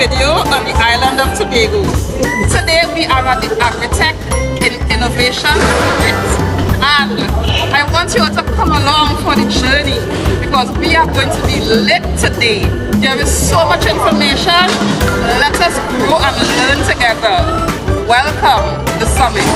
video on the island of Tobago. Today we are at the AgriTech Innovation and I want you all to come along for the journey because we are going to be lit today. There is so much information. Let us grow and learn together. Welcome to the summit.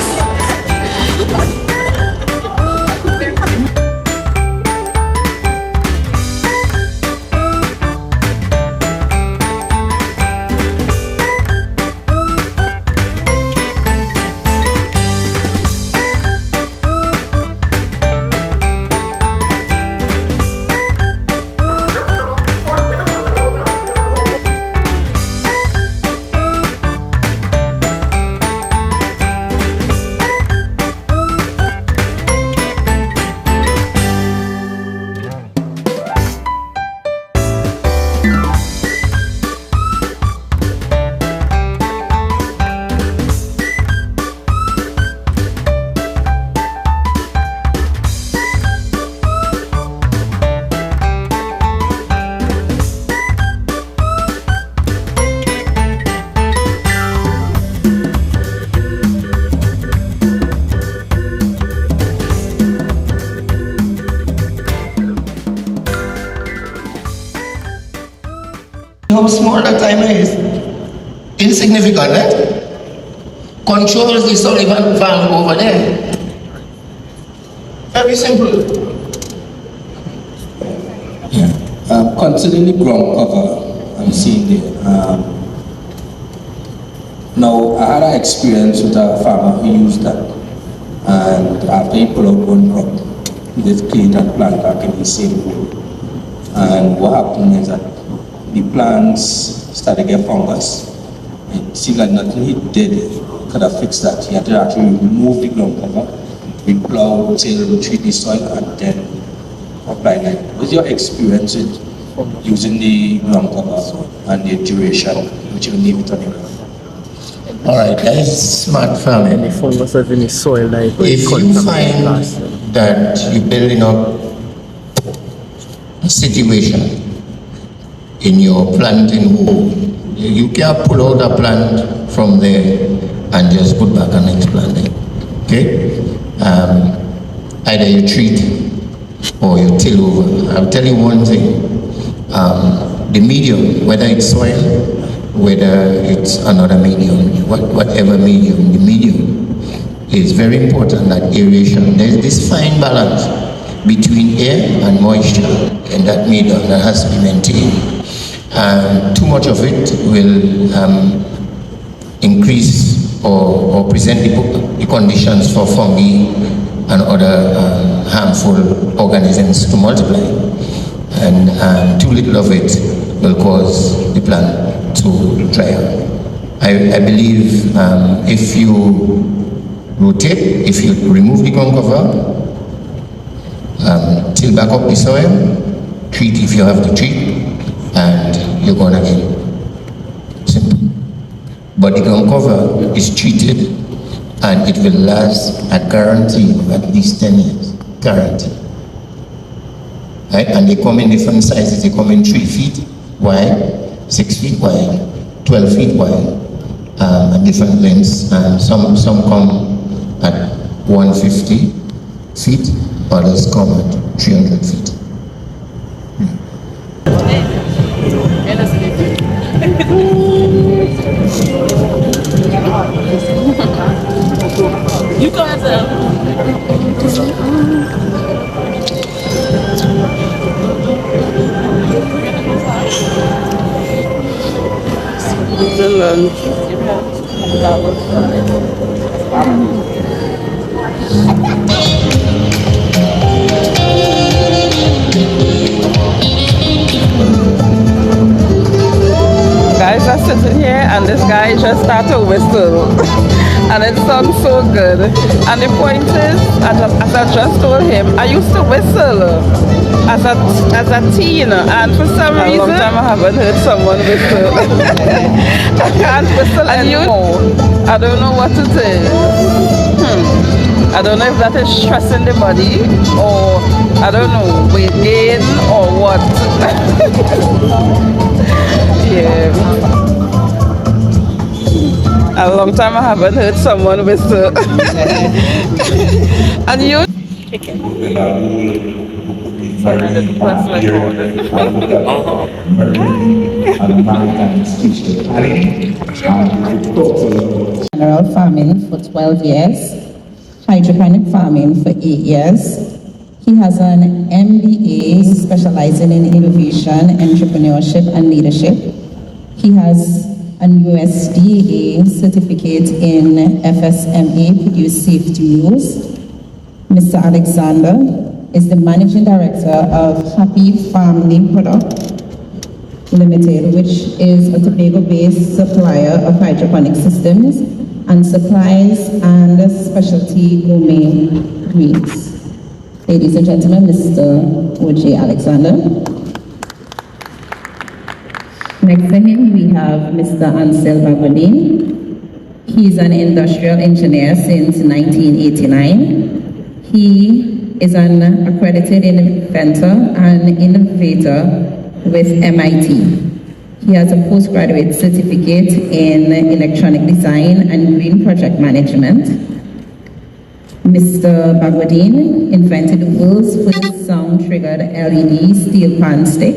How small that timer is? Insignificant, right? Controls the Sullivan valve over there. Very simple. Yeah. Considering the ground cover, I'm seeing there. Now, I had an experience with a farmer who used that, and after he pulled out one crop, he just cleaned and plant back in the same hole. And what happened is that the plants started to get fungus. It seemed like nothing he did could have fixed that. He had to actually remove the ground cover, replow, till, treat the soil, and then apply that. What's your experience with using the ground cover and the duration which you leave it on the ground? Alright, guys, smart farming. Any fungus of any soil like if you find that you're building up a situation in your planting hole, you can't pull out a plant from there and just put back a next plant in. Okay? Either you treat or you till over. I'll tell you one thing. The medium, whether it's soil, whether it's another medium, whatever medium, the medium is very important, that aeration. There's this fine balance between air and moisture in that medium that has to be maintained. Too much of it will increase or present the conditions for fungi and other harmful organisms to multiply. And too little of it will cause the plant to dry up. I believe if you rotate, if you remove the ground cover, till back up the soil, treat if you have to treat, and you're gonna get simple. But the ground cover is treated and it will last a guarantee of at least 10 years. Guarantee. Right? And they come in different sizes. They come in 3 feet wide, 6 feet wide, 12 feet wide, and different lengths. And some come at 150 feet, others come at 300 feet. You guys the lunch. Guys are sitting here and this guy just started to whistle and it sounds so good. And the point is, as I just told him, I used to whistle as a teen, and for some reason, long time I haven't heard someone whistle. I can't whistle anymore. I don't know what it is. I don't know if that is stressing the body, or I don't know, weight gain or what. Yeah. A long time I haven't heard someone whistle. And you? General farming for 12 years, hydroponic farming for 8 years. He has an MBA specializing in innovation, entrepreneurship, and leadership. He has an USDA certificate in FSMA, Produce Safety Rules. Mr. Alexander is the Managing Director of Happy Family Product Limited, which is a Tobago-based supplier of hydroponic systems and supplies and specialty gourmet meats. Ladies and gentlemen, Mr. O.J. Alexander. Next to him, we have Mr. Ansel Babodin. He's an industrial engineer since 1989. He is an accredited inventor and innovator with MIT. He has a postgraduate certificate in electronic design and green project management. Mr. Bagwadin invented the world's first sound-triggered LED steel pan stick.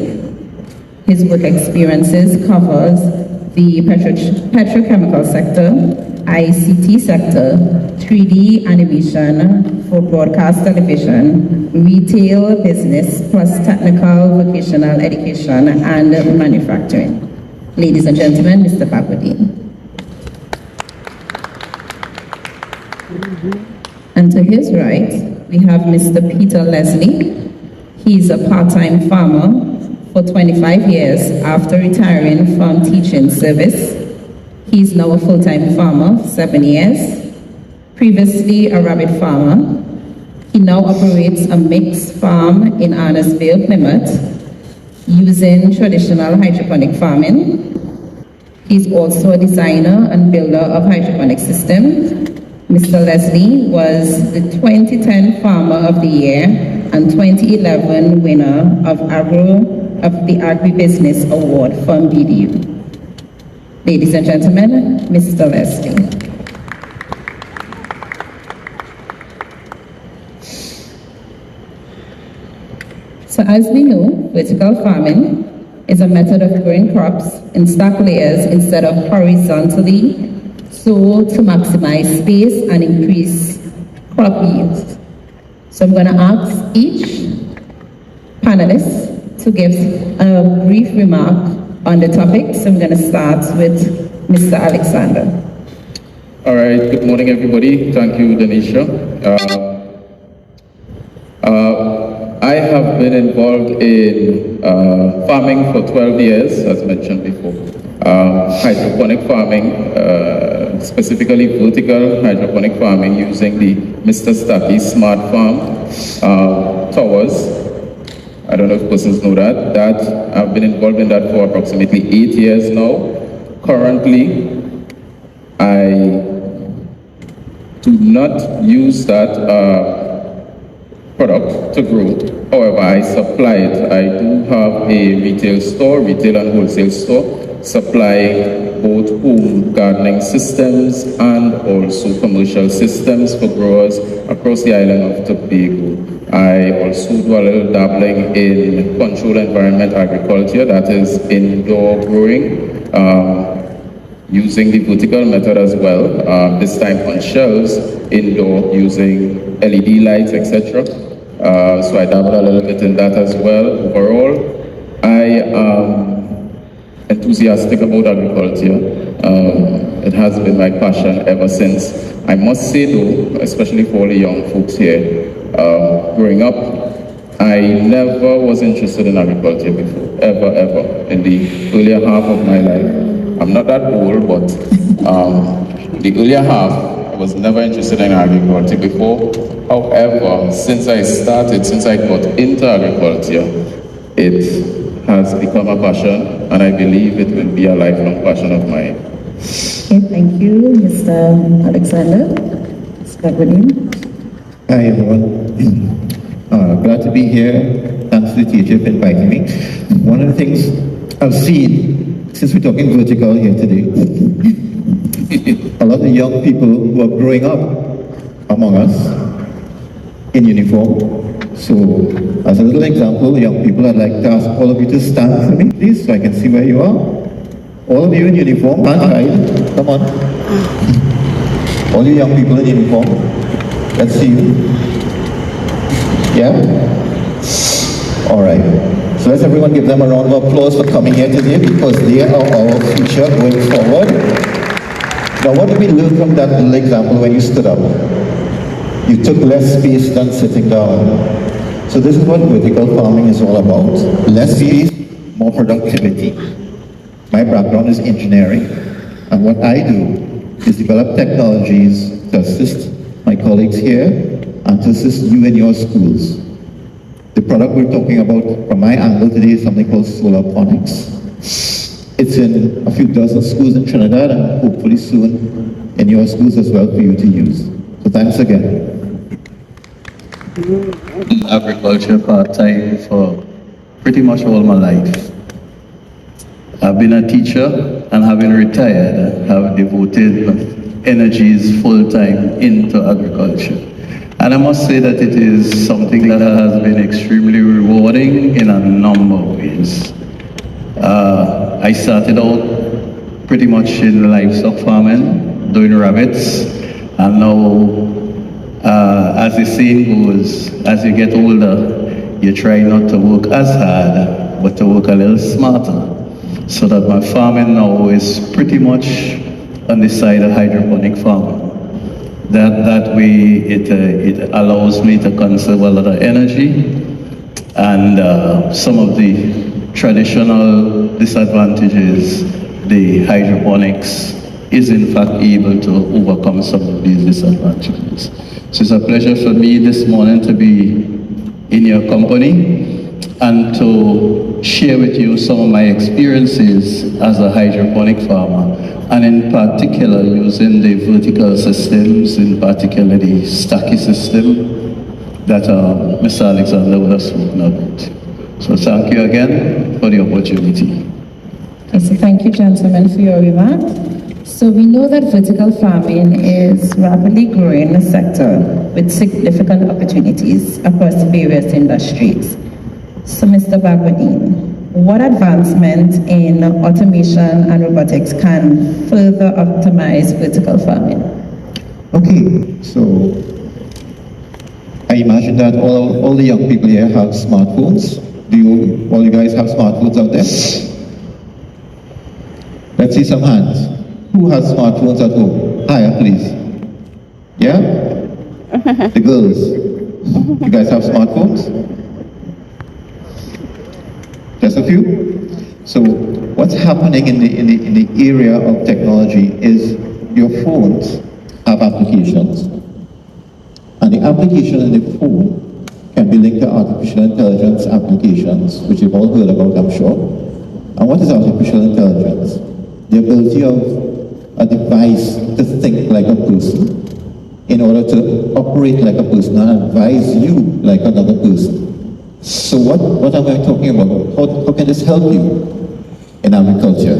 His work experiences covers the petrochemical sector, ICT sector, 3D animation for broadcast television, retail business, plus technical vocational education and manufacturing. Ladies and gentlemen, Mr. Bagwadin. And to his right, we have Mr. Peter Leslie. He's a part-time farmer for 25 years after retiring from teaching service. He's now a full-time farmer for 7 years. Previously a rabbit farmer. He now operates a mixed farm in Arnesville, Plymouth, using traditional hydroponic farming. He's also a designer and builder of hydroponic systems. Mr. Leslie was the 2010 Farmer of the Year and 2011 winner of the Agribusiness Award from BDU. Ladies and gentlemen, Mr. Leslie. So as we know, vertical farming is a method of growing crops in stack layers instead of horizontally, so to maximize space and increase crop yields. So I'm going to ask each panelist to give a brief remark on the topic. So I'm going to start with Mr. Alexander. All right, good morning everybody. Thank you, Denisha. I have been involved in farming for 12 years, as mentioned before. Hydroponic farming, specifically vertical hydroponic farming using the Mr. Stacky Smart Farm towers. I don't know if persons know that. I've been involved in that for approximately 8 years now. Currently, I do not use that product to grow. However, I supply it. I do have a retail and wholesale store, supplying both home gardening systems and also commercial systems for growers across the island of Tobago. I also do a little dabbling in controlled environment agriculture, that is indoor growing, using the vertical method as well, this time on shelves, indoor, using LED lights, etc. So I dabble a little bit in that as well. Overall, I am enthusiastic about agriculture. It has been my passion ever since. I must say though, especially for all the young folks here, growing up, I never was interested in agriculture before, ever, in the earlier half of my life. I'm not that old, but the earlier half, I was never interested in agriculture before. However, since I got into agriculture, it has become a passion, and I believe it will be a lifelong passion of mine. Okay, thank you, Mr. Alexander. Mr. Bagwadin. Hi everyone. Glad to be here. Thanks to the teacher for inviting me. One of the things I've seen, since we're talking vertical here today, a lot of young people who are growing up among us in uniform. So, as a little example, young people, I'd like to ask all of you to stand for me, please, so I can see where you are. All of you in uniform, and hide. Come on. All you young people in uniform, let's see you. Yeah? All right. So let's everyone give them a round of applause for coming here today, because they are our future going forward. Now, what did we learn from that little example when you stood up? You took less space than sitting down. So this is what vertical farming is all about. Less space, more productivity. My background is engineering, and what I do is develop technologies to assist my colleagues here and to assist you in your schools. The product we're talking about from my angle today is something called solar phonics. It's in a few dozen schools in Trinidad and hopefully soon in your schools as well for you to use. So thanks again. Agriculture part-time for pretty much all my life. I've been a teacher, and having retired, have devoted energies full-time into agriculture. And I must say that it is something that has been extremely rewarding in a number of ways. I started out pretty much in livestock farming, doing rabbits, and now, as the saying goes, as you get older, you try not to work as hard, but to work a little smarter. So that my farming now is pretty much on the side of hydroponic farming. That way it allows me to conserve a lot of energy, and some of the traditional disadvantages, the hydroponics is in fact able to overcome some of these disadvantages. So it's a pleasure for me this morning to be in your company and to share with you some of my experiences as a hydroponic farmer, and in particular using the vertical systems, in particular the stacky system that Mr. Alexander would have spoken about. So thank you again for the opportunity. Okay, so thank you, gentlemen, for your remarks. So we know that vertical farming is rapidly growing a sector with significant opportunities across various industries. So Mr. Bagwadin, what advancement in automation and robotics can further optimize vertical farming? Okay, so I imagine that all the young people here have smartphones. Do all you guys have smartphones out there? Let's see some hands. Who has smartphones at home? Higher, please. Yeah? The girls. You guys have smartphones? Just a few? So what's happening in the area of technology is your phones have applications. And the application in the phone can be linked to artificial intelligence applications, which you've all heard about, I'm sure. And what is artificial intelligence? The ability of a device to think like a person in order to operate like a person and advise you like another person. So what am I talking about? How can this help you in agriculture?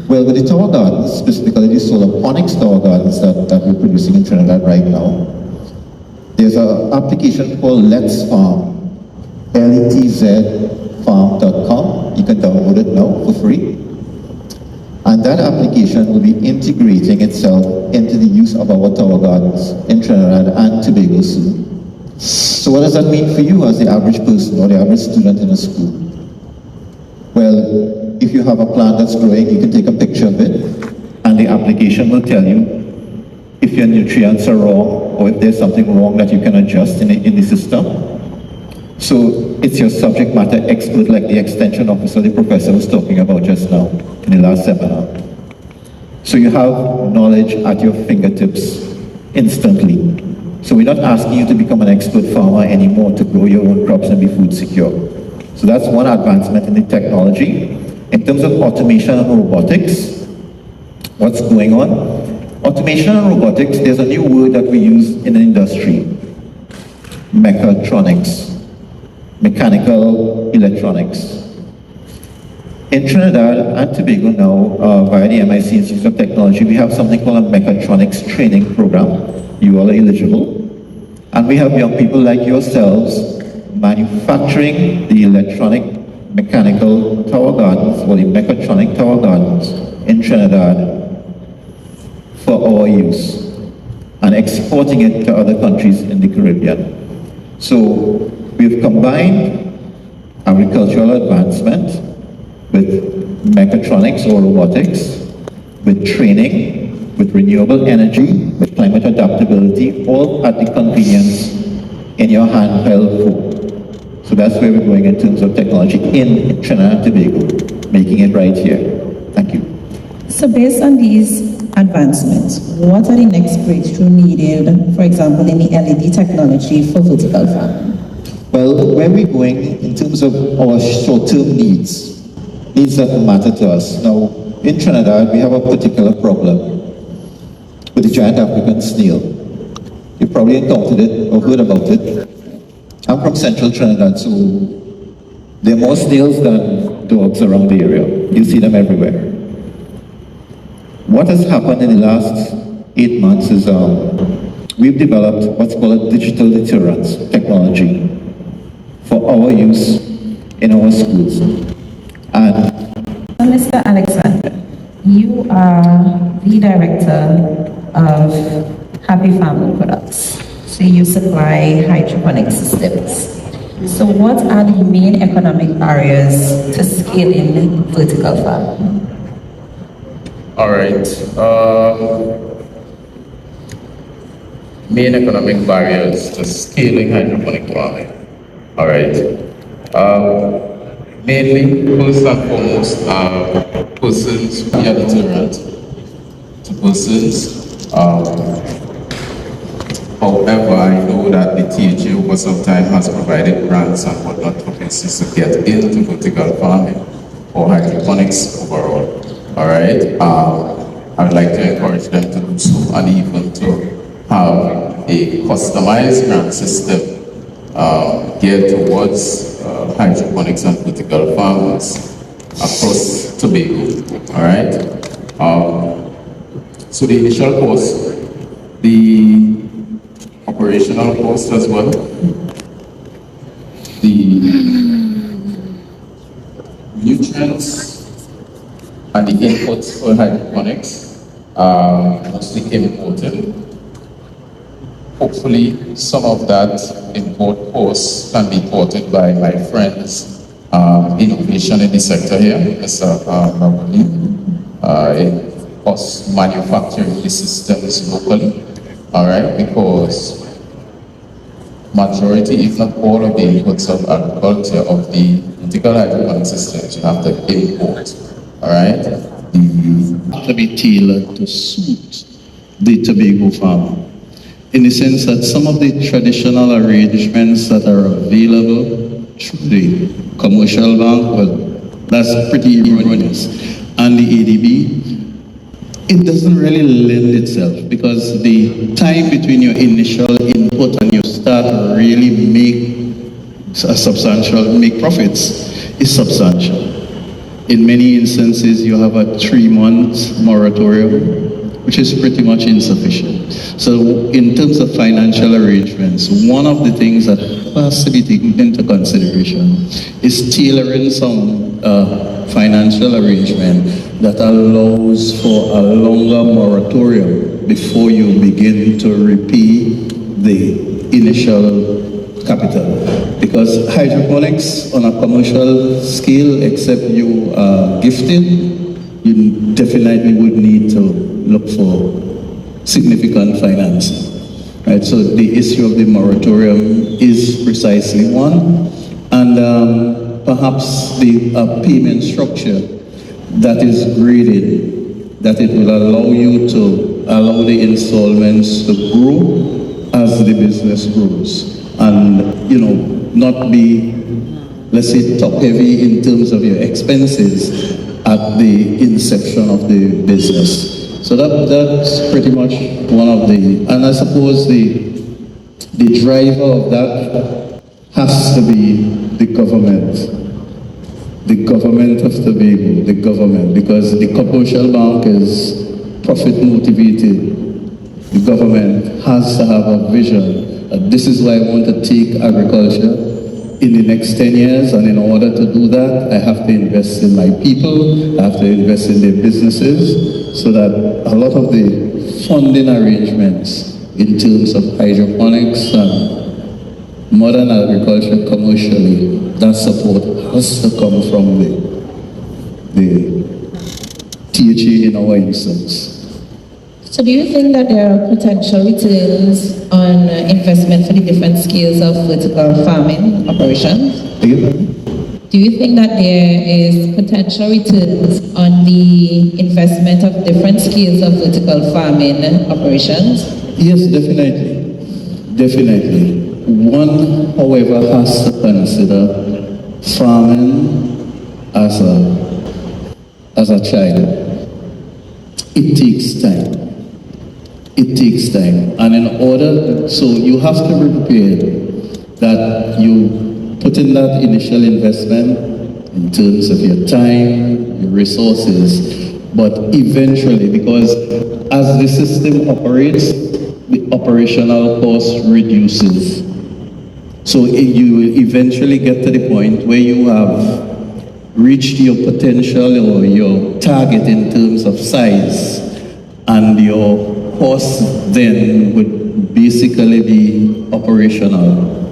Well, with the tower gardens, specifically the solar phonics tower gardens that we're producing in Trinidad right now, there's an application called Let's Farm, letzfarm.com. You can download it now for free. And that application will be integrating itself into the use of our tower gardens in Trinidad and Tobago soon. So what does that mean for you as the average person or the average student in a school? Well, if you have a plant that's growing, you can take a picture of it, and the application will tell you if your nutrients are wrong or if there's something wrong that you can adjust in the system. So it's your subject matter expert, like the extension officer the professor was talking about just now in the last seminar. So you have knowledge at your fingertips instantly. So we're not asking you to become an expert farmer anymore to grow your own crops and be food secure. So that's one advancement in the technology. In terms of automation and robotics, what's going on? Automation and robotics, there's a new word that we use in the industry, mechatronics, mechanical electronics. In Trinidad and Tobago now, via the MIC Institute of Technology, we have something called a mechatronics training program. You all are eligible. And we have young people like yourselves manufacturing the electronic mechanical tower gardens or the mechatronic tower gardens in Trinidad for our use and exporting it to other countries in the Caribbean. So we've combined agricultural advancement with mechatronics or robotics, with training, with renewable energy, with climate adaptability, all at the convenience in your handheld phone. So that's where we're going in terms of technology in Trinidad and Tobago, making it right here. Thank you. So based on these advancements, what are the next breakthrough needed, for example, in the LED technology for vertical farming? Well, where we're going in terms of our short-term needs that matter to us. Now, in Trinidad, we have a particular problem with the giant African snail. You've probably encountered it or heard about it. I'm from central Trinidad, so there are more snails than dogs around the area. You see them everywhere. What has happened in the last 8 months is we've developed what's called a digital deterrence technology for our use in our schools. And So Mr. Alexander, you are the director of Happy Farming Products. So you supply hydroponic systems. So what are the main economic barriers to scaling vertical farming? All right. Main economic barriers to scaling hydroponic farming. All right. Mainly, first and foremost, persons who are deterrent to persons. However, I know that the THA over some time has provided grants and whatnot for persons to get into vertical farming or hydroponics overall. All right. I would like to encourage them to do so and even to have a customized grant system geared towards hydroponics and vertical farmers across Tobago. All right. So the initial cost, the operational cost as well, the nutrients and the inputs for hydroponics are mostly imported. Hopefully, some of that import cost can be ported by my friends, innovation in the sector here, Mr. Us manufacturing the systems locally, all right, because majority, if not all of the inputs of agriculture of the vertical hydroponic systems, you have to import, all right? To be tailored to suit the Tobago farmer, in the sense that some of the traditional arrangements that are available through the commercial bank, well, that's pretty erroneous. And the ADB, it doesn't really lend itself because the time between your initial input and you start really make profits is substantial. In many instances, you have a 3-month moratorium, which is pretty much insufficient. So in terms of financial arrangements, one of the things that has to be taken into consideration is tailoring some financial arrangement that allows for a longer moratorium before you begin to repay the initial capital. Because hydroponics on a commercial scale, except you are gifted, you definitely would need to look for significant financing. Right? So the issue of the moratorium is precisely one, and perhaps the payment structure that is graded, that it will allow you to allow the installments to grow as the business grows, and not be, let's say, top heavy in terms of your expenses at the inception of the business. So that's pretty much one of the, and I suppose the driver of that has to be the government. the government of Tobago, the government, because the commercial bank is profit motivated. The government has to have a vision. This is why I want to take agriculture in the next 10 years, and in order to do that, I have to invest in my people, I have to invest in their businesses, so that a lot of the funding arrangements in terms of hydroponics and modern agriculture commercially, that support has to come from the THA in our instance. So do you think that there are potential returns on investment for the different scales of vertical farming operations? Do you think that there is potential returns on the investment of different scales of vertical farming operations? Yes, definitely. Definitely. One, however, has to consider farming as a child. It takes time. It takes time. And in order, so you have to be prepared that you put in that initial investment in terms of your time, your resources, but eventually, because as the system operates, the operational cost reduces. So you will eventually get to the point where you have reached your potential or your target in terms of size, and your cost then would basically be operational.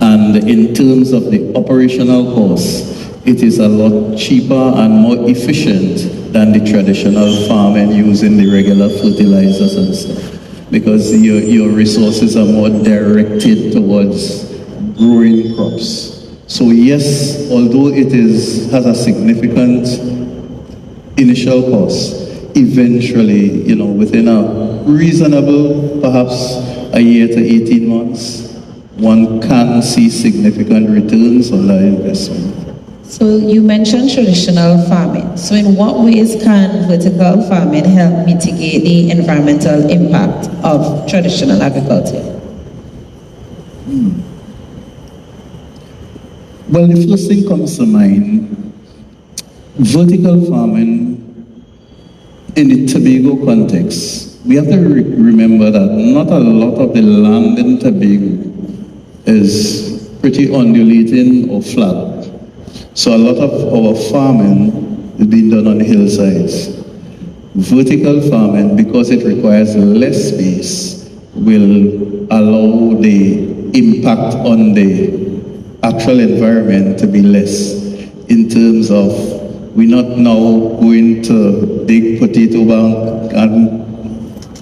And in terms of the operational cost, it is a lot cheaper and more efficient than the traditional farming using the regular fertilizers and stuff, because your resources are more directed towards growing crops. So yes, although it has a significant initial cost, eventually, within a reasonable, perhaps a year to 18 months, one can see significant returns on that investment. So you mentioned traditional farming. So in what ways can vertical farming help mitigate the environmental impact of traditional agriculture? Well, the first thing comes to mind, vertical farming in the Tobago context. We have to remember that not a lot of the land in Tobago is pretty undulating or flat. So a lot of our farming is being done on the hillsides. Vertical farming, because it requires less space, will allow the impact on the actual environment to be less, in terms of we're not now going to dig potato bank and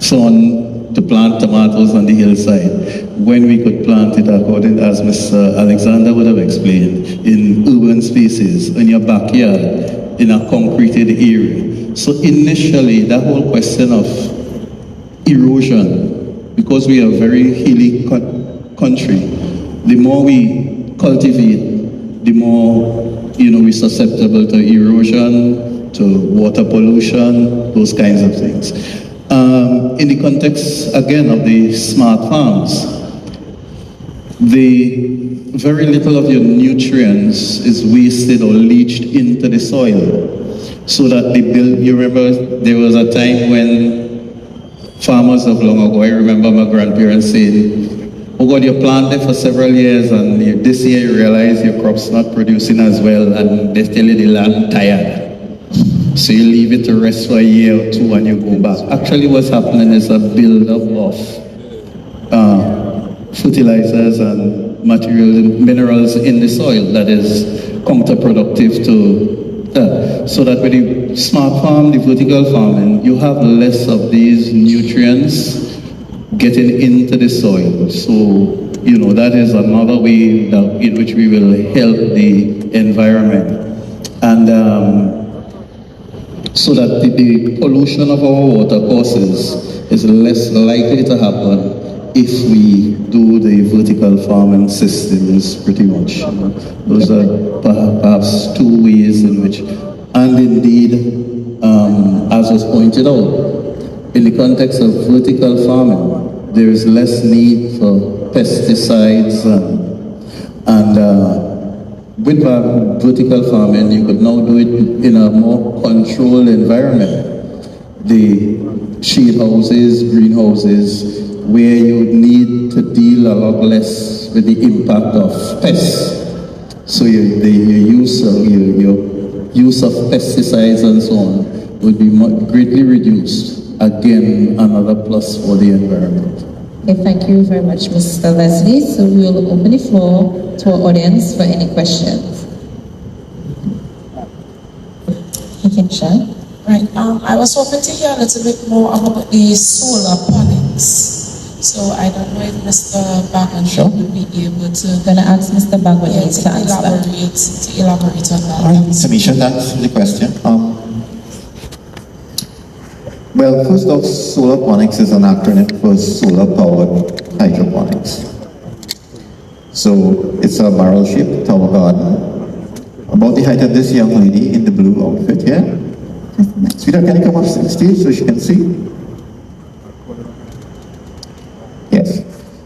so on to plant tomatoes on the hillside, when we could plant it, according as Mr. Alexander would have explained, in urban spaces, in your backyard, in a concreted area. So initially, that whole question of erosion, because we are a very hilly country, the more we cultivate, the more we're susceptible to erosion, to water pollution, those kinds of things. In the context, again, of the smart farms, very little of your nutrients is wasted or leached into the soil. So that you remember there was a time when farmers of long ago, I remember my grandparents saying, oh God, you planted for several years and this year you realize your crop's not producing as well, and they tell you the land tired. So you leave it to rest for a year or two and you go back. Actually what's happening is a build-up of fertilizers and minerals in the soil that is counterproductive to that. So that with the smart farm, the vertical farming, you have less of these nutrients getting into the soil. So, that is another way in which we will help the environment. And so that the pollution of our water courses is less likely to happen if we do the vertical farming systems pretty much. Those are perhaps two ways in which, and indeed, as was pointed out, in the context of vertical farming, there is less need for pesticides and with vertical farming, you could now do it in a more controlled environment. The shade houses, greenhouses, where you need to deal a lot less with the impact of pests. So your use of pesticides and so on would be greatly reduced. Again, another plus for the environment. Okay, thank you very much, Mr. Leslie. So we will open the floor to our audience for any questions. You can share. Right. I was hoping to hear a little bit more about the solar panels. So I don't know if Mr. Bagan would be able to. Gonna ask Mr. Bagan to elaborate on that. All right, Tamisha, thanks for the question. Well, first off, solar phonics is an acronym for solar-powered hydroponics. So it's a barrel-shaped tower garden, about the height of this young lady in the blue outfit here. Sweetheart, can you come up to the stage so she can see? Yes.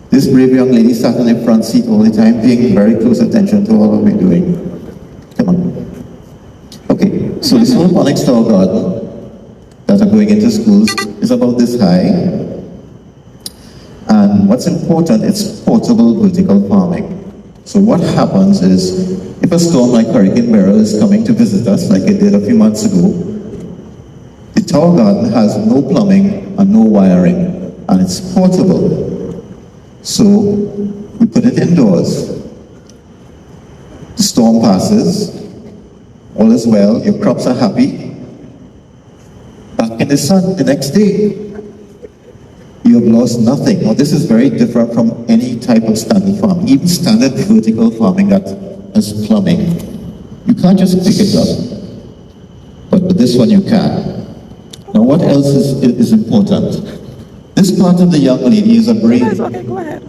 This brave young lady sat in the front seat all the time, paying very close attention to all we're doing. Come on. Okay, so the solar phonics tower garden that are going into schools is about this high. And what's important, it's portable vertical farming. So what happens is, if a storm like Hurricane Beryl is coming to visit us, like it did a few months ago, the tower garden has no plumbing and no wiring, and it's portable. So we put it indoors. The storm passes, all is well, your crops are happy. Back in the sun the next day, you have lost nothing. Now this is very different from any type of standard farming, even standard vertical farming that has plumbing. You can't just pick it up, but with this one you can. Now what else is important? This part of the young lady is a brain. Okay, go ahead.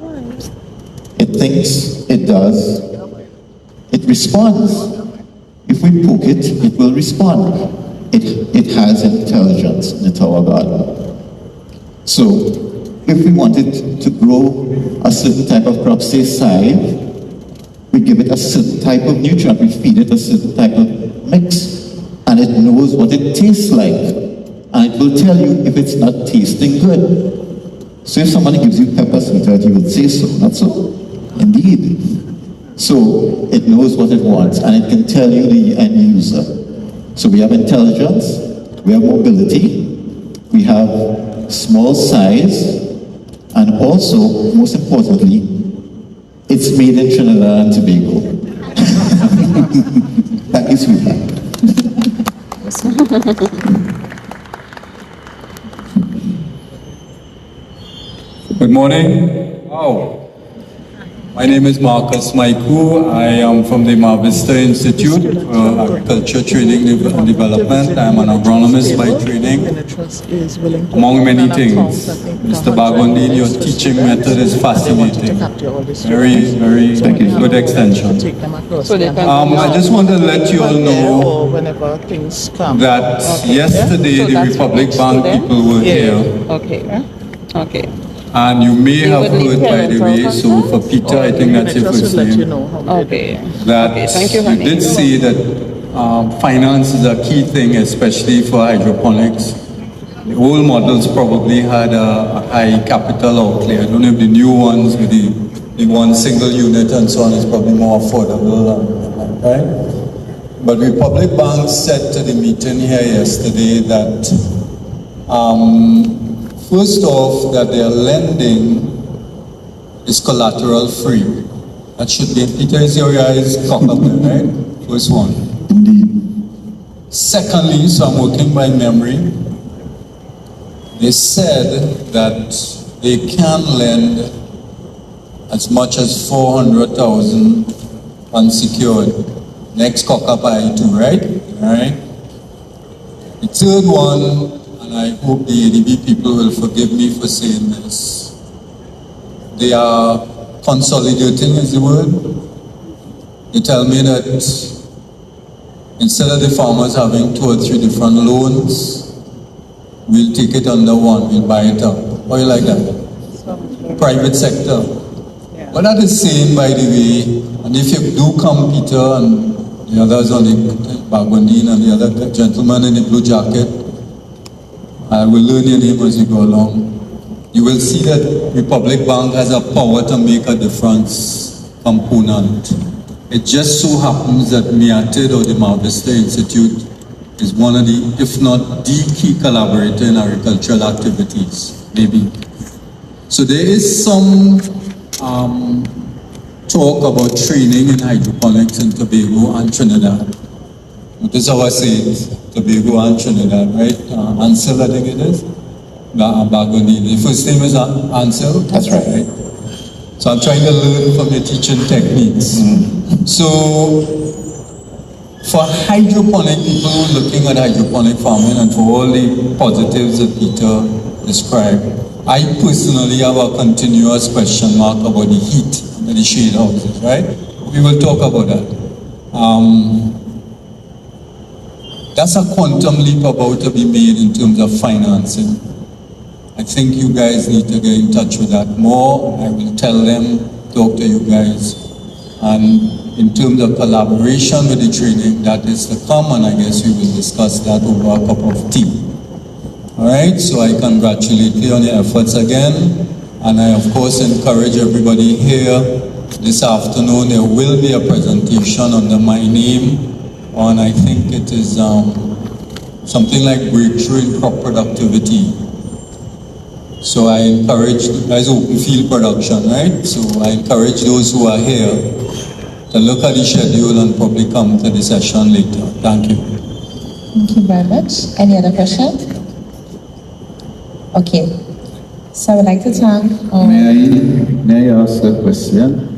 It thinks, it does, it responds. If we poke it, it will respond. It has intelligence in the tower garden. So, if we wanted to grow a certain type of crop, say side, we give it a certain type of nutrient, we feed it a certain type of mix, and it knows what it tastes like, and it will tell you if it's not tasting good. So if somebody gives you pepper sweetheart, you will say so, not so? Indeed. So, it knows what it wants, and it can tell you the end user. So we have intelligence, we have mobility, we have small size, and also, most importantly, it's made in Trinidad and Tobago. Thank you, sweetheart. Good morning. Wow. My name is Marcus Maiku. I am from the Marvista Institute for Agriculture Training and Development. I am an agronomist by training, among many things. Mr. Bagondin, your teaching method is fascinating. Very, very good extension. I just want to let you all know that yesterday the Republic Bank people were here. Okay. And you may have heard, by the way, so for Peter, I think that's your first name. Okay. That Thank you, you did say that finance is a key thing, especially for hydroponics. The old models probably had a high capital outlay. I don't know if the new ones with the one single unit and so on is probably more affordable, right? But Republic Bank said to the meeting here yesterday that first off, that their lending is collateral free. That should be, Peter, is your eyes cocked up there, right? First one. Indeed. Secondly, so I'm working by memory, they said that they can lend as much as 400,000 unsecured. Next cock up I too, right? Alright. The third one, and I hope the ADB people will forgive me for saying this, they are consolidating is the word. They tell me that instead of the farmers having 2 or 3 different loans, we'll take it under one, we'll buy it up. How you like that? Private sector. What that is saying, by the way, And if you do come, Peter, and the others on the Bagwandine and the other gentleman in the blue jacket, I will learn your name as you go along. You will see that Republic Bank has a power to make a difference component. It just so happens that MIATID or the Marvista Institute is one of the, if not the key collaborator in agricultural activities, maybe. So there is some talk about training in hydroponics in Tobago and Trinidad. This is how I say it, Tobago and Trinidad, right? Ansel, I think it is. Bagoni. The first name is Ansel? That's right. So I'm trying to learn from your teaching techniques. So for hydroponic people looking at hydroponic farming and for all the positives that Peter described, I personally have a continuous question mark about the heat and the shade houses, right? We will talk about that. That's a quantum leap about to be made in terms of financing. I think you guys need to get in touch with that more. I will tell them, talk to you guys. And in terms of collaboration with the training, that is to come, and I guess we will discuss that over a cup of tea. All right, so I congratulate you on your efforts again. And I, of course, encourage everybody here this afternoon. There will be a presentation under my name on, I think it is something like breakthrough in crop productivity. So I encourage, guys, open field production, right? So I encourage those who are here to look at the schedule and probably come to the session later. Thank you. Thank you very much. Any other questions? Okay. So I would like to thank... May I ask a question?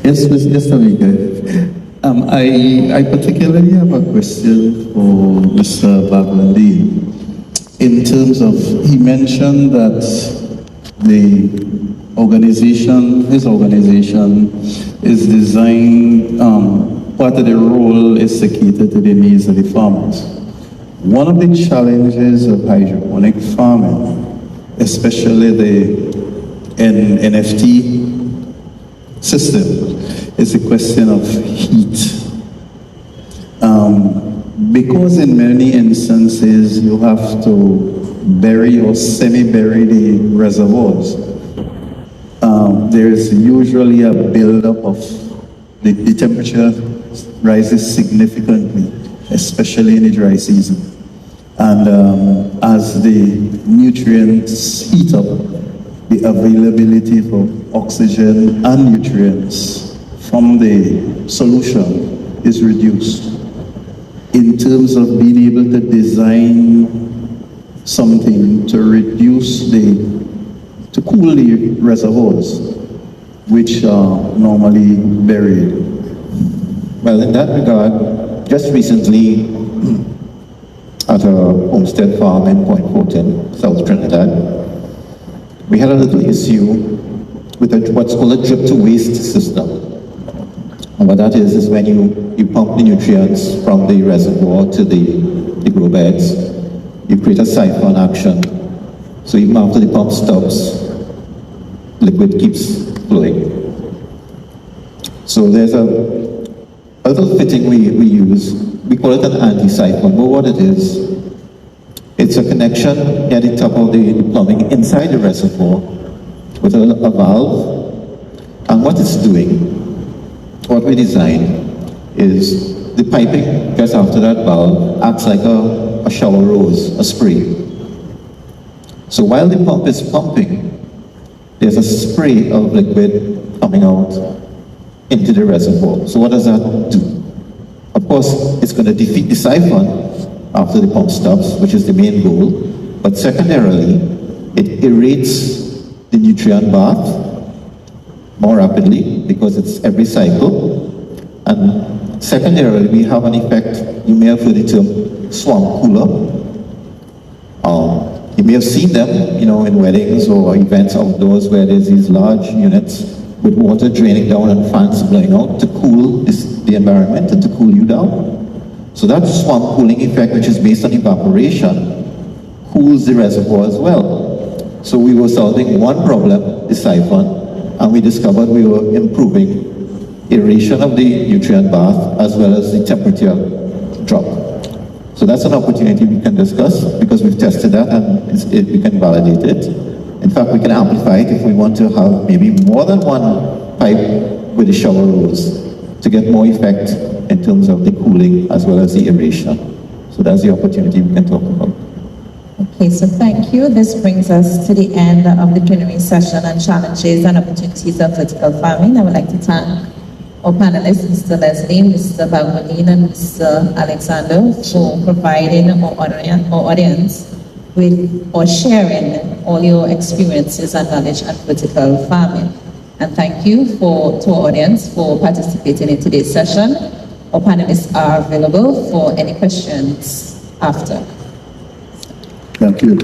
Yes, Mr. Maker. I particularly have a question for Mr. Bagwandine. In terms of, he mentioned that his organization is designed, part of the role is to cater to the needs of the farmers. One of the challenges of hydroponic farming, especially the NFT system, is a question of heat. Because in many instances you have to bury or semi-bury the reservoirs, there is usually a buildup of the temperature rises significantly, especially in the dry season. And as the nutrients heat up, the availability for oxygen and nutrients from the solution is reduced. In terms of being able to design something to reduce to cool the reservoirs, which are normally buried. Well, in that regard, just recently at a homestead farm in Point Fortin, South Trinidad, we had a little issue with what's called a drip to waste system. And what that is when you pump the nutrients from the reservoir to the grow beds, you create a siphon action. So even after the pump stops, liquid keeps flowing. So there's a little fitting we use. We call it an anti-siphon, but what it is, it's a connection at the top of the plumbing inside the reservoir with a valve. And what it's doing, what we designed, is the piping just after that valve acts like a shower hose, a spray. So while the pump is pumping, there's a spray of liquid coming out into the reservoir. So what does that do? Of course, it's going to defeat the siphon after the pump stops, which is the main goal. But secondarily, it aerates the nutrient bath more rapidly because it's every cycle. And secondarily, we have an effect, you may have heard the term swamp cooler. You may have seen them, in weddings or events outdoors where there's these large units with water draining down and fans blowing out to cool the environment and to cool you down. So that swamp cooling effect, which is based on evaporation, cools the reservoir as well. So we were solving one problem, the siphon, and we discovered we were improving aeration of the nutrient bath as well as the temperature drop. So that's an opportunity we can discuss because we've tested that and we can validate it. In fact, we can amplify it if we want to have maybe more than one pipe with the shower rows to get more effect in terms of the cooling as well as the aeration. So that's the opportunity we can talk about. Okay, so thank you. This brings us to the end of the plenary session on challenges and opportunities of vertical farming. I would like to thank our panelists, Mr. Leslie, Mr. Bagolin, and Mr. Alexander, for providing our audience with or sharing all your experiences and knowledge on vertical farming. And thank you to our audience for participating in today's session. Our panelists are available for any questions after. Thank you.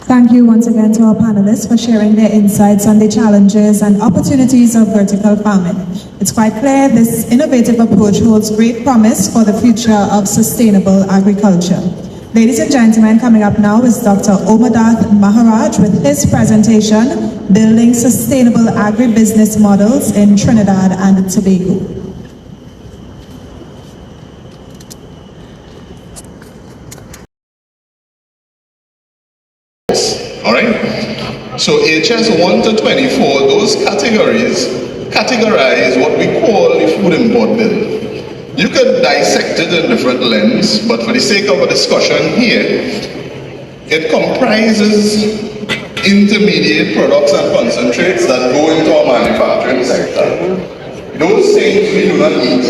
Thank you once again to our panelists for sharing their insights on the challenges and opportunities of vertical farming. It's quite clear this innovative approach holds great promise for the future of sustainable agriculture. Ladies and gentlemen, coming up now is Dr. Omadath Maharaj with his presentation, Building Sustainable Agribusiness Models in Trinidad and Tobago. All right? So HS 1 to 24, those categories categorize what we call the food import bill. You could dissect it in different lenses, but for the sake of a discussion here, it comprises intermediate products and concentrates that go into our manufacturing sector. Those things we do not eat.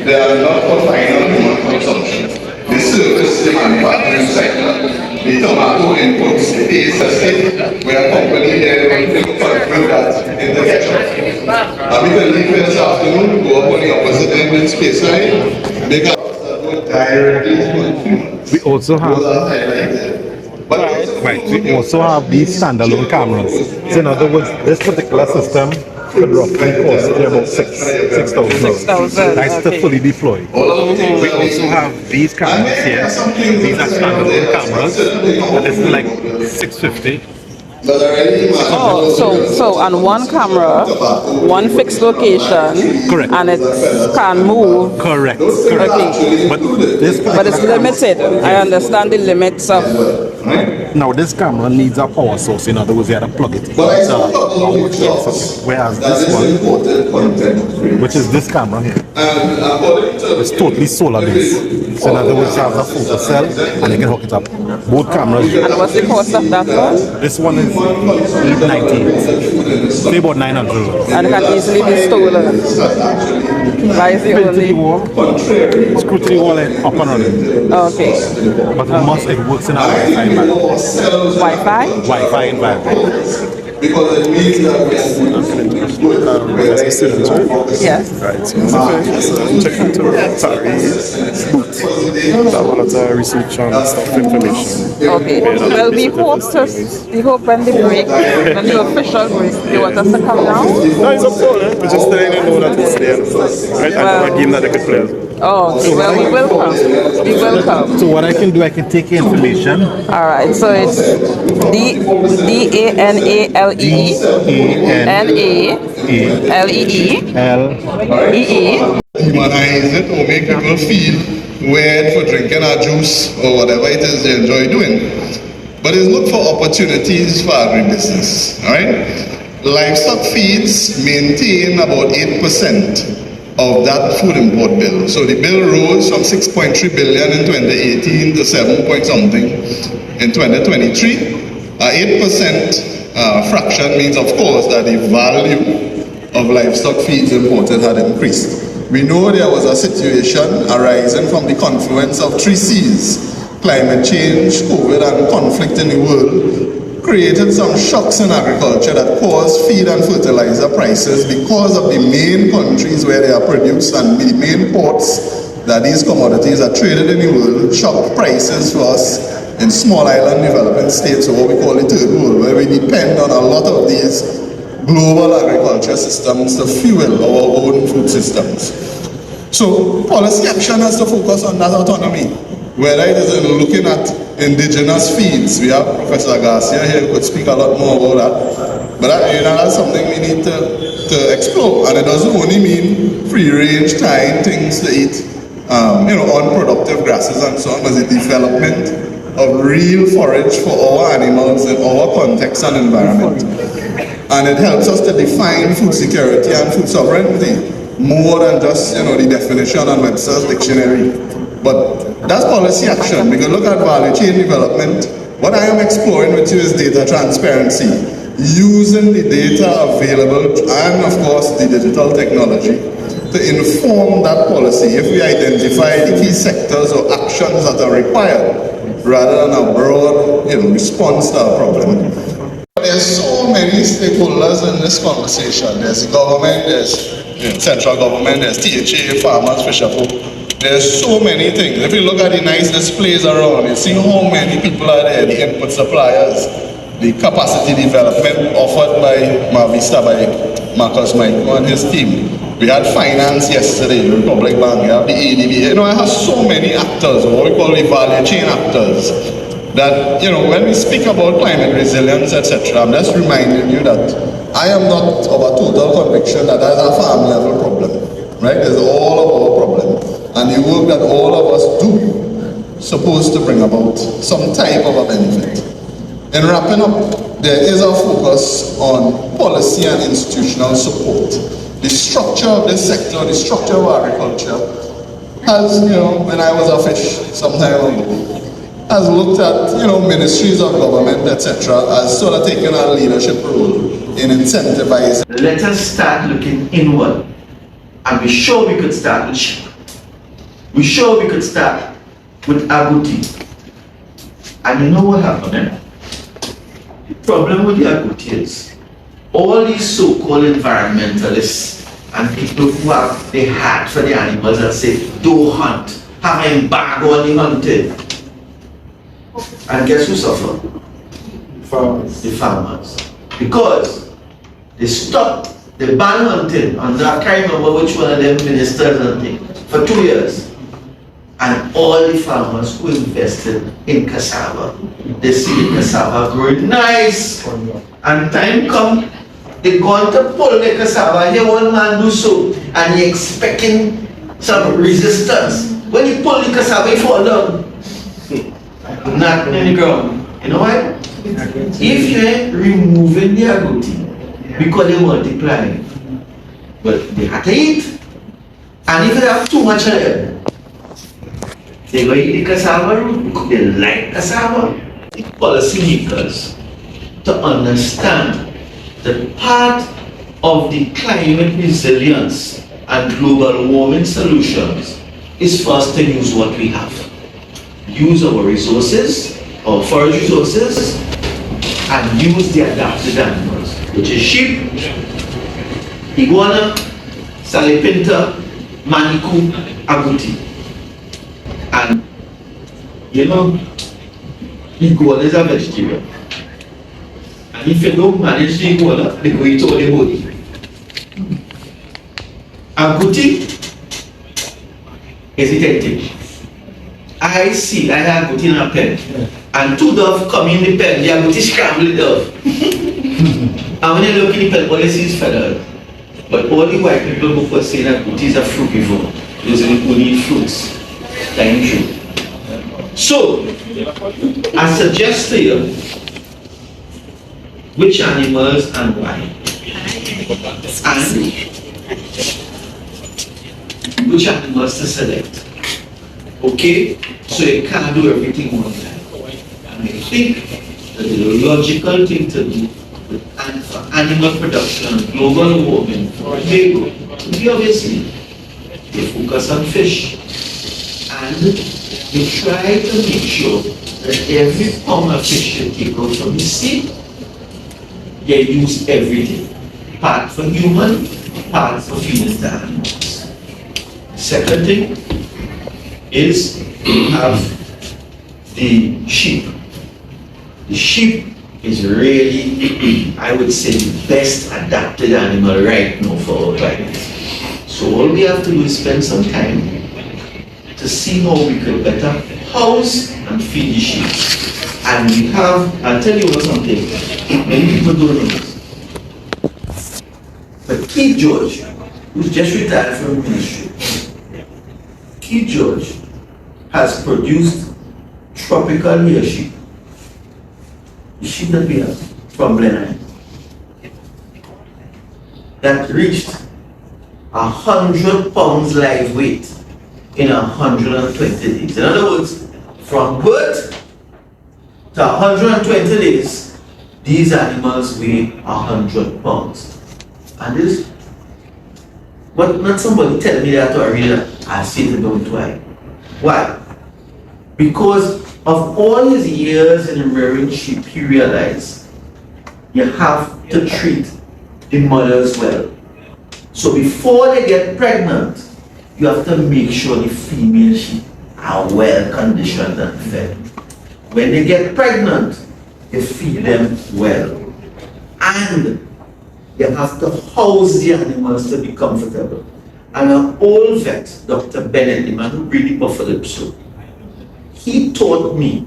They are not for final human consumption. They service the manufacturing sector. The tomato inputs, the paste estate, where a company here will contribute that in the ketchup. And we can leave here this afternoon, go up on the opposite end in space line, make a directly to consumers. We also have these standalone cameras. So in other words, this particular system could roughly cost you about $6,000. That's to fully deploy. We also have these cameras here. These are standalone cameras. And it's like $650. So on one camera, one fixed location, correct, and it can move. Correct. Okay. But it's limited. Yes. I understand the limits of. Now this camera needs a power source. In other words, you have to plug it in. Whereas this one, which is this camera here, it's totally solar based. So in other words, it has a photo cell and you can hook it up. Both cameras. And what's the cost of that one? This one is $890. Say about $900. And it can easily be stolen. Why is it only? Screw to the wall and up and running. Okay. But it works in a Wi-Fi environment. Wi-Fi? Wi-Fi environment. Because it means that we are students, right? Yes. Right, so check into Tari's booth. That one has research and stuff information. Okay. Well, we hope when the break, when the official break, they want us to come down? No, it's up to them. We just letting them know that it's there. Right? And a game that they could play. Oh, okay. Well, we will come. We will come. So what I can do, I can take your information. All right. So it's DANALE Humanize it or make people feel weird for drinking our juice or whatever it is they enjoy doing. But it's look for opportunities for agribusiness. All right? Livestock feeds maintain about 8% of that food import bill. So the bill rose from 6.3 billion in 2018 to 7 point something in 2023. 8% fraction means, of course, that the value of livestock feeds imported had increased. We know there was a situation arising from the confluence of 3 C's, climate change, COVID, and conflict in the world, created some shocks in agriculture that caused feed and fertilizer prices because of the main countries where they are produced and the main ports that these commodities are traded in the world, shocked prices for us in small island developing states, or what we call the third world, where we depend on a lot of these global agriculture systems to fuel our own food systems. So policy action has to focus on that autonomy, whether it is in looking at indigenous feeds. We have Professor Garcia here who could speak a lot more about that. But that's something we need to explore. And it doesn't only mean free-range, tying things to eat, unproductive grasses and so on, but the development of real forage for our animals in our context and environment. And it helps us to define food security and food sovereignty more than just the definition on Webster's dictionary. But that's policy action. We can look at value chain development. What I am exploring with you is data transparency, using the data available and of course the digital technology to inform that policy if we identify the key sectors or actions that are required rather than a broad response to a problem. There's so many stakeholders in this conversation. There's the government, there's central government, there's THA, farmers, fisherfolk. There's so many things. If you look at the nice displays around, you see how many people are there, the input suppliers, the capacity development offered by Marvista, by Marcus Michael and his team. We had finance yesterday, the Republic Bank, we have the ADB. I have so many actors, what we call the value chain actors, that, when we speak about climate resilience, etc., I'm just reminding you that I am not of a total conviction that that's a farm level problem, right? It's all of our problem. And the work that all of us do supposed to bring about some type of a benefit. In wrapping up, there is a focus on policy and institutional support. The structure of this sector, the structure of agriculture, has, when I was a fish some time ago, has looked at, ministries of government, etc., as sort of taking a leadership role in incentivizing. Let us start looking inward, and we're sure we could start with sheep. We're sure we could start with agouti. And you know what happened? The problem with the agouti is all these so-called environmentalists and people who have the heart for the animals and say, don't hunt, have an embargo on the hunting. And guess who suffer? Farmers. The farmers. Because they stopped, they banned hunting under, I can't remember which one of them ministers and things, for 2 years. And all the farmers who invested in cassava, they see the cassava growing nice. And time come, they gone to pull the cassava, here one man do so, and he expecting some resistance. When he pull the cassava, he fall down. Not in the ground. You know why? If you're removing the agouti, because they multiply, but they have to eat. And if they have too much of them, they go eat the cassava root because they like cassava. The policymakers to understand that part of the climate resilience and global warming solutions is first to use what we have. Use our resources, our forage resources, and use the adapted animals, which is sheep, iguana, salipinta, manikou, agouti. And iguana is a vegetarian. And if you don't manage the iguana, they go eat all the body. Agouti is eating. I have agouti in a pen. And 2 doves come in the pen, the agouti scramble the dove. And when they look in the pen, all they see is feathers. But all the white people go for saying that agouti is a frugivore. Those only eat fruits. So, I suggest to you which animals and why, and which animals to select. Okay? So you can't do everything one time. And I think that the logical thing to do for animal production and global warming for Tobago would be obviously you focus on fish. And you try to make sure that every pound of fish you take out from the sea, you use everything. Part for human, part for feeding the animals. Second thing is you have the sheep. The sheep is really, I would say, the best adapted animal right now for our climate. So all we have to do is spend some time to see how we could better house and feed the sheep. And we have, I'll tell you something, many people don't know this. But Keith George, who's just retired from the ministry, Keith George has produced tropical hair sheep. The sheep that we have from Blenheim that reached 100 pounds live weight in 120 days. In other words, from birth to 120 days, these animals weigh 100 pounds. And this, but not somebody tell me that or read that. I say it don't why. Why? Because of all his years in rearing sheep, he realized you have to treat the mothers well. So before they get pregnant, you have to make sure the female sheep are well conditioned and fed. When they get pregnant, you feed them well. And you have to house the animals to be comfortable. And an old vet, Dr. Bennett, the man who really buffalo so, he taught me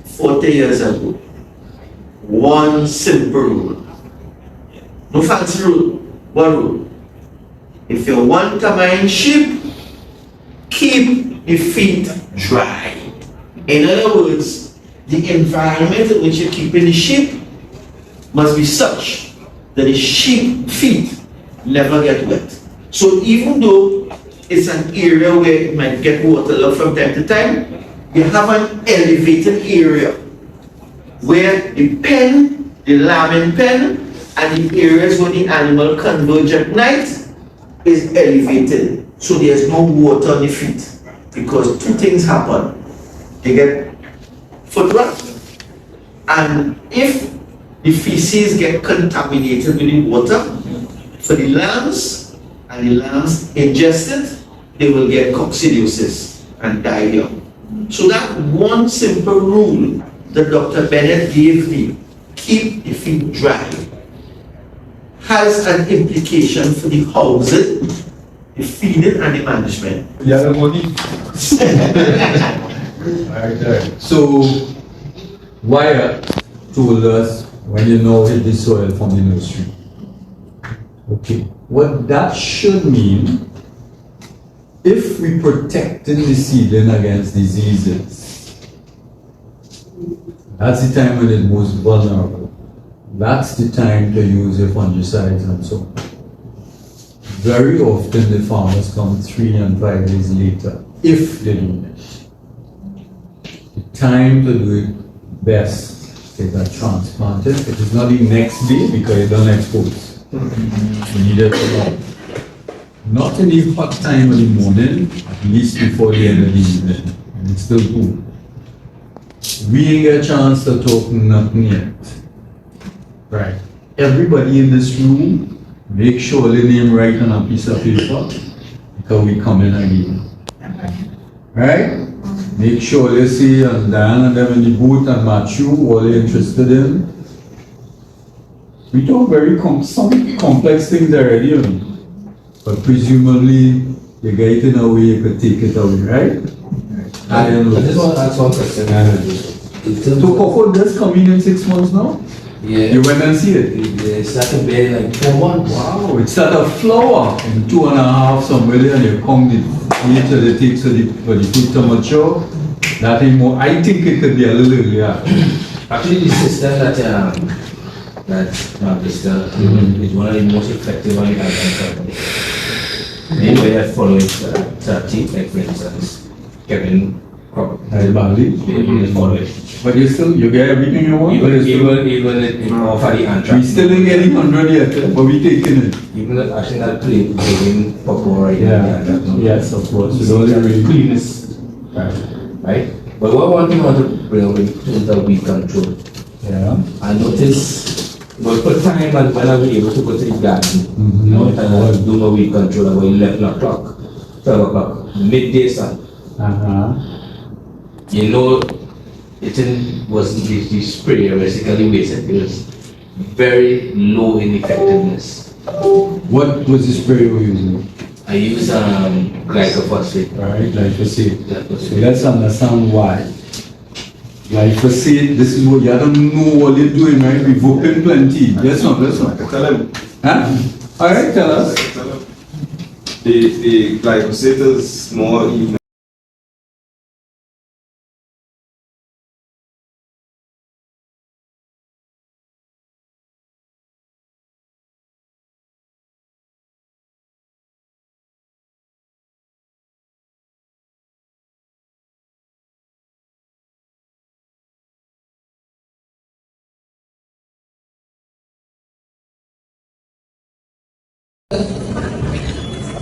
40 years ago one simple rule. No fancy rule, one rule. If you want to mind sheep, keep the feet dry. In other words, the environment in which you're keeping the sheep must be such that the sheep feet never get wet. So even though it's an area where it might get waterlogged from time to time, you have an elevated area where the pen, the lambing pen, and the areas where the animal converge at night is elevated. So there's no water on the feet. Because two things happen. They get foot rot. And if the feces get contaminated with the water, for the lambs, and the lambs ingest it, they will get coccidiosis and die young. So that one simple rule that Dr. Bennett gave me, keep the feet dry, has an implication for the housing, the feeding, and the management. Yeah, the money. So, Wyatt told us when you know hit the soil from the nursery. Okay, what that should mean, if we protected the seedling against diseases, that's the time when it's most vulnerable. That's the time to use your fungicides and so on. Very often the farmers come 3 and 5 days later, if they do it. The time to do it best is at transplanted. It is not the next day because you don't expose. You need it tomorrow. Not in the hot time of the morning, at least before the end of the evening. And it's still cool. We ain't get a chance to talk nothing yet. Right. Everybody in this room, make sure the name right on a piece of paper because we come in again. Right? Make sure they see and Diane and them in the booth and Matthew, what they're interested in. We talk very some complex things already, you know. But presumably, you get it in a way you could take it away, right? I just want to ask one question. So Kofo just coming in 6 months now? Yeah. You went and see it? It started being like 4 months. Wow, it started a flower in 2.5 somewhere there, and you come the later it takes for the fruit to mature. That ain't more. I think it could be a little earlier. Actually, the system that is one of the most effective on the agriculture. Anyway, I follow it. Take like for instance, Kevin Crop. They follow it. But you get everything you want? Even for the anthrax. We still ain't getting 100 yet, but we taking it. Even actually that play taking Papa right now. Yes, of course. So the cleanness. Right? But one thing I want to bring up is the weed control. Yeah. I noticed but for time and when I was able to go to the garden, you know, and I was doing my weed control about 11 o'clock, 12 o'clock, midday sun. You know, it wasn't the sprayer basically wasted. It was very low in effectiveness. What was the sprayer you were using? I use glyphosate. Right, glyphosate. So let's understand why. Glyphosate, this is what you don't know what you're doing, right? We're voting plenty. Yes, no, that's not. Tell him. Huh? Alright, tell us. The glyphosate is more even.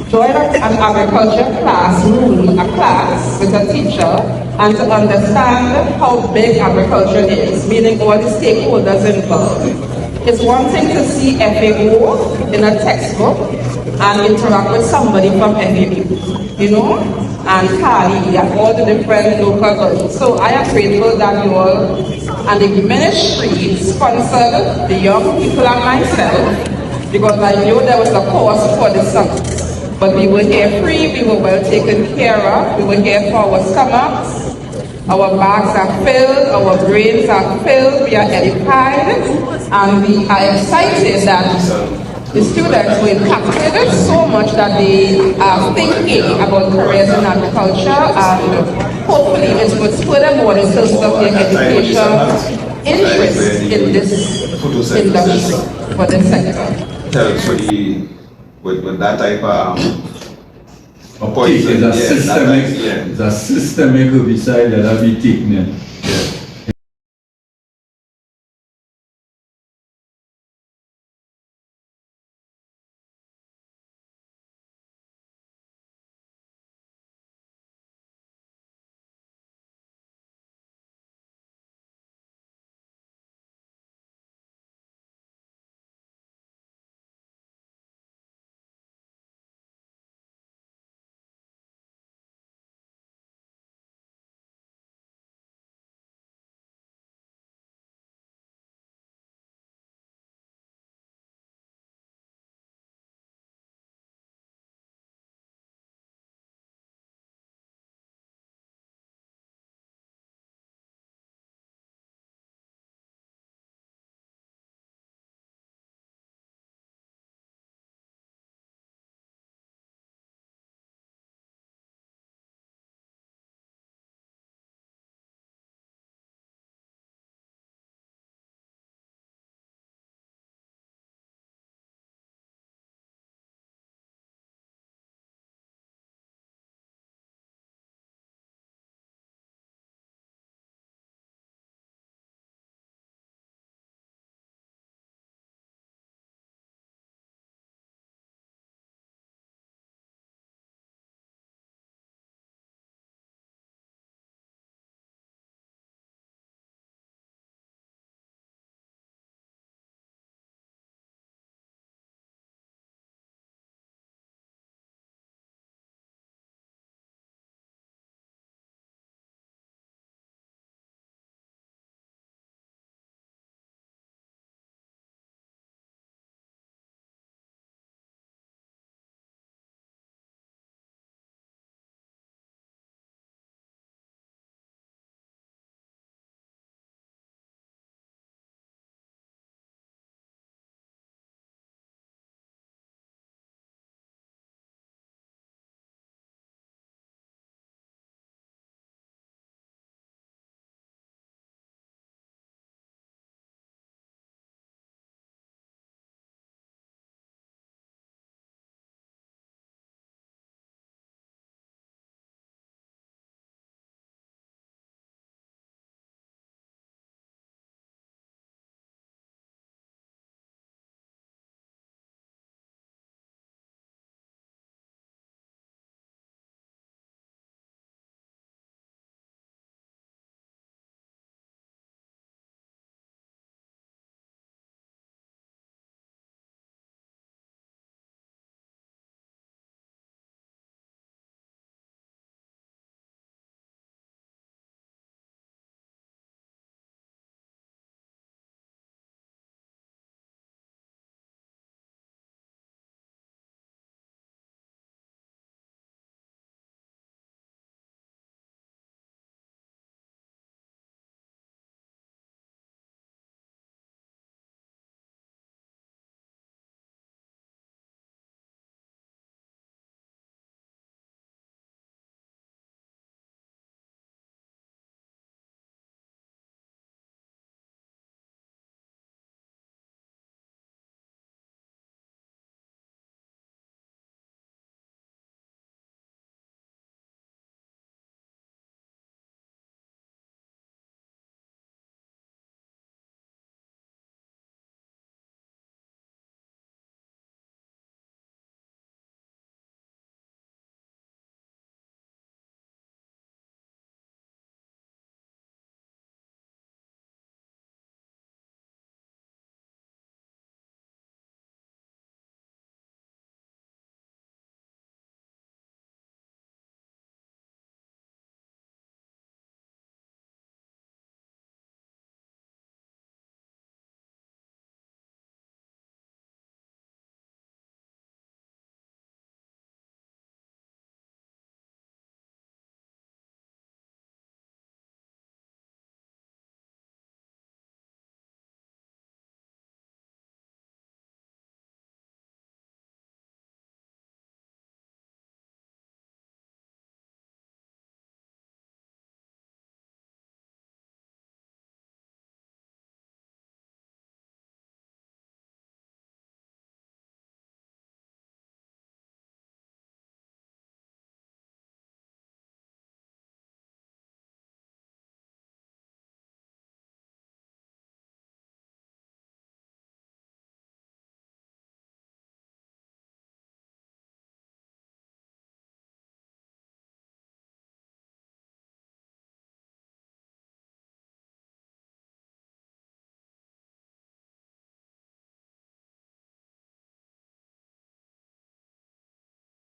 Join an agriculture class room, a class with a teacher, and to understand how big agriculture is, meaning all the stakeholders involved. It's one thing to see FAO in a textbook and interact with somebody from FAO, you know, and Kali and all the different local bodies. So I am grateful that you all and the ministry sponsored the young people and myself, because I knew there was a cost for the summit. But we were here free, we were well taken care of, we were here for our stomachs, our bags are filled, our brains are filled, we are edified, and we are excited that the students were impacted so much that they are thinking about careers in agriculture, and hopefully it would furthermore in terms of their education interest in this industry, for this sector. With that type of it's a systemic herbicide that will be taken in.